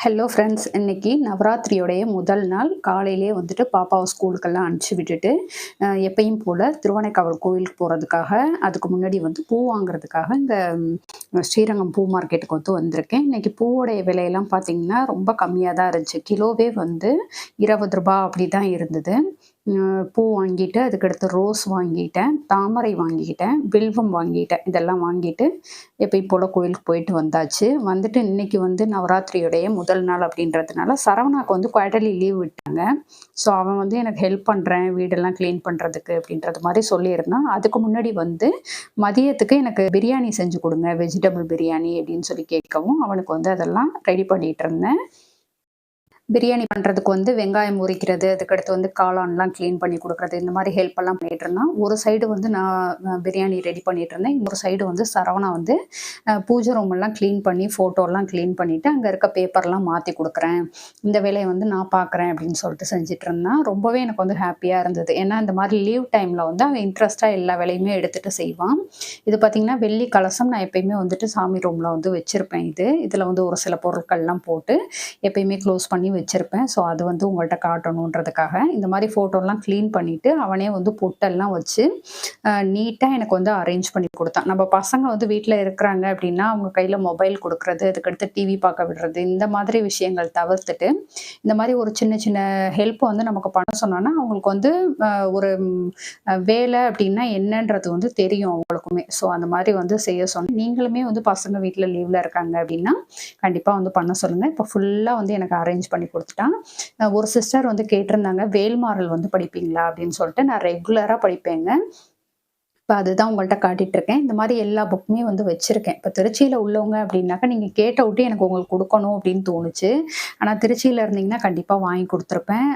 Hello friends, இன்னைக்கு நவராத்திரியோடைய முதல் நாள் காலையிலேயே வந்துட்டு பாப்பாவை ஸ்கூலுக்கெல்லாம் அனுப்பிச்சி விட்டுட்டு எப்பயும் போல் திருவானைக்காவல் கோயிலுக்கு போகிறதுக்காக அதுக்கு முன்னாடி வந்து பூ வாங்குறதுக்காக இந்த ஸ்ரீரங்கம் பூ மார்க்கெட்டுக்கு வந்திருக்கேன். இன்னைக்கு பூவோடைய விலையெல்லாம் பார்த்தீங்கன்னா ரொம்ப கம்மியாக தான் இருந்துச்சு. கிலோவே வந்து ரூ. 20 அப்படி தான் இருந்தது. பூ வாங்கிட்டு அதுக்கடுத்து ரோஸ் வாங்கிட்டேன், தாமரை வாங்கிக்கிட்டேன், வில்வம் வாங்கிட்டேன். இதெல்லாம் வாங்கிட்டு எப்பயும் போல் கோயிலுக்கு போயிட்டு வந்தாச்சு. வந்துட்டு இன்னைக்கு வந்து நவராத்திரியோடைய முதல் நாள் அப்படின்றதுனால சரவணாக்கு வந்து குவார்டர்லி லீவ் விட்டாங்க. ஸோ அவன் வந்து எனக்கு ஹெல்ப் பண்ணுறேன் வீடெல்லாம் க்ளீன் பண்ணுறதுக்கு அப்படின்றது மாதிரி சொல்லியிருந்தான். அதுக்கு முன்னாடி வந்து மதியத்துக்கு எனக்கு பிரியாணி செஞ்சு கொடுங்க, வெஜிடபிள் பிரியாணி அப்படின்னு சொல்லி கேட்கவும் அவனுக்கு வந்து அதெல்லாம் ரெடி பண்ணிகிட்டு இருந்தேன். பிரியாணி பண்ணுறதுக்கு வந்து வெங்காயம் உரிக்கிறது, அதுக்கடுத்து வந்து காளான்லாம் க்ளீன் பண்ணி கொடுக்குறது, இந்த மாதிரி ஹெல்ப்பெல்லாம் பண்ணிகிட்டு இருந்தான். ஒரு சைடு வந்து நான் பிரியாணி ரெடி பண்ணிகிட்டு இருந்தேன். இன்னொரு சைடு வந்து சரவணா வந்து பூஜை ரூமெல்லாம் க்ளீன் பண்ணி ஃபோட்டோலாம் க்ளீன் பண்ணிவிட்டு அங்கே இருக்க பேப்பர்லாம் மாற்றி கொடுக்குறேன், இந்த வேலையை வந்து நான் பார்க்குறேன் அப்படின்னு சொல்லிட்டு செஞ்சுட்டு இருந்தான். ரொம்பவே எனக்கு வந்து ஹாப்பியாக இருந்தது. ஏன்னா இந்த மாதிரி லீவ் டைமில் வந்து அவன் இன்ட்ரெஸ்ட்டாக எல்லா வேலையுமே எடுத்துகிட்டு செய்வான். இது பார்த்திங்கன்னா வெள்ளி கலசம் நான் எப்பயுமே வந்துட்டு சாமி ரூமில் வந்து வச்சுருப்பேன். இதில் வந்து ஒரு சில பொருட்கள்லாம் போட்டு எப்பயுமே க்ளோஸ் பண்ணி வச்சுருப்பேன். ஸோ அது வந்து உங்கள்கிட்ட காட்டணுன்றதுக்காக இந்த மாதிரி ஃபோட்டோலாம் க்ளீன் பண்ணிவிட்டு அவனே வந்து பொட்டெல்லாம் வச்சு நீட்டாக எனக்கு வந்து அரேஞ்ச் பண்ணி கொடுத்தான். நம்ம பசங்க வந்து வீட்டில் இருக்கிறாங்க அப்படின்னா அவங்க கையில் மொபைல் கொடுக்குறது, அதுக்கடுத்து டிவி பார்க்க விடுறது, இந்த மாதிரி விஷயங்கள் தவிர்த்துட்டு இந்த மாதிரி ஒரு சின்ன சின்ன ஹெல்ப் வந்து நமக்கு பண்ண சொன்னோன்னா அவங்களுக்கு வந்து ஒரு வேலை அப்படின்னா என்னன்றது வந்து தெரியும் அவங்களுக்குமே. ஸோ அந்த மாதிரி வந்து செய்ய சொன்னேன். நீங்களுமே வந்து பசங்க வீட்டில் லீவில் இருக்காங்க அப்படின்னா கண்டிப்பாக வந்து பண்ண சொல்லுங்கள். இப்போ ஃபுல்லாக வந்து எனக்கு அரேஞ்ச் பண்ணி கொடுத்துட்டான். ஒரு சிஸ்டர் வந்து கேட்டிருந்தாங்க, வேல்மாறல் வந்து படிப்பீங்களா அப்படின்னு சொல்லிட்டு. நான் ரெகுலராக படிப்பேங்க. இப்போ அதுதான் உங்கள்கிட்ட காட்டிகிட்ருக்கேன். இந்த மாதிரி எல்லா புக்குமே வந்து வச்சுருக்கேன். இப்போ திருச்சியில் உள்ளவங்க அப்படின்னாக்கா நீங்கள் கேட்ட விட்டு எனக்கு உங்களுக்கு கொடுக்கணும் அப்படின்னு தோணுச்சு. ஆனால் திருச்சியில் இருந்தீங்கன்னா கண்டிப்பாக வாங்கி கொடுத்துருப்பேன்.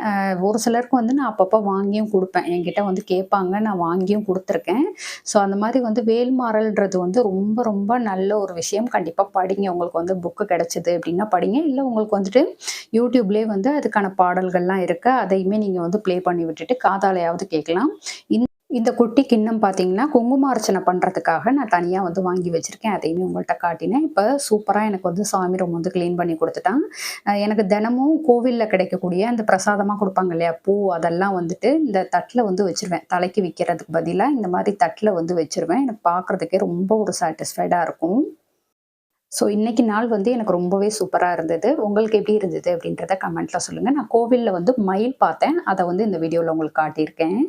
ஒரு சிலருக்கு வந்து நான் அப்பப்போ வாங்கியும் கொடுப்பேன். என்கிட்ட வந்து கேட்பாங்க, நான் வாங்கியும் கொடுத்துருக்கேன். ஸோ அந்த மாதிரி வந்து வேல்மாறல்ன்றது வந்து ரொம்ப ரொம்ப நல்ல ஒரு விஷயம். கண்டிப்பாக படிங்க. உங்களுக்கு வந்து புக்கு கிடச்சிது அப்படின்னா படிங்க. இல்லை உங்களுக்கு வந்துட்டு யூடியூப்லேயே வந்து அதுக்கான பாடல்கள்லாம் இருக்குது. அதையுமே நீங்கள் வந்து ப்ளே பண்ணி விட்டுட்டு காதாலையாவது கேட்கலாம். இந்த குட்டி கிண்ணம் பார்த்தீங்கன்னா, குங்குமார்ச்சனை பண்ணுறதுக்காக நான் தனியாக வந்து வாங்கி வச்சுருக்கேன். அதையுமே உங்கள்கிட்ட காட்டினேன். இப்போ சூப்பராக எனக்கு வந்து சாமி ரூம் வந்து க்ளீன் பண்ணி கொடுத்துட்டான். எனக்கு தினமும் கோவிலில் கிடைக்கக்கூடிய அந்த பிரசாதமாக கொடுப்பாங்க இல்லையா, பூ அதெல்லாம் வந்துட்டு இந்த தட்டில் வந்து வச்சுருவேன். தலைக்கு வைக்கிறதுக்கு பதிலாக இந்த மாதிரி தட்டில் வந்து வச்சுருவேன். எனக்கு பார்க்குறதுக்கே ரொம்ப ஒரு சாட்டிஸ்ஃபைடாக இருக்கும். ஸோ இன்றைக்கி நாள் வந்து எனக்கு ரொம்பவே சூப்பராக இருந்தது. உங்களுக்கு எப்படி இருந்தது அப்படின்றத கமெண்ட்டில் சொல்லுங்கள். நான் கோவிலில் வந்து மயில் பார்த்தேன். அதை வந்து இந்த வீடியோவில் உங்களுக்கு காட்டியிருக்கேன்.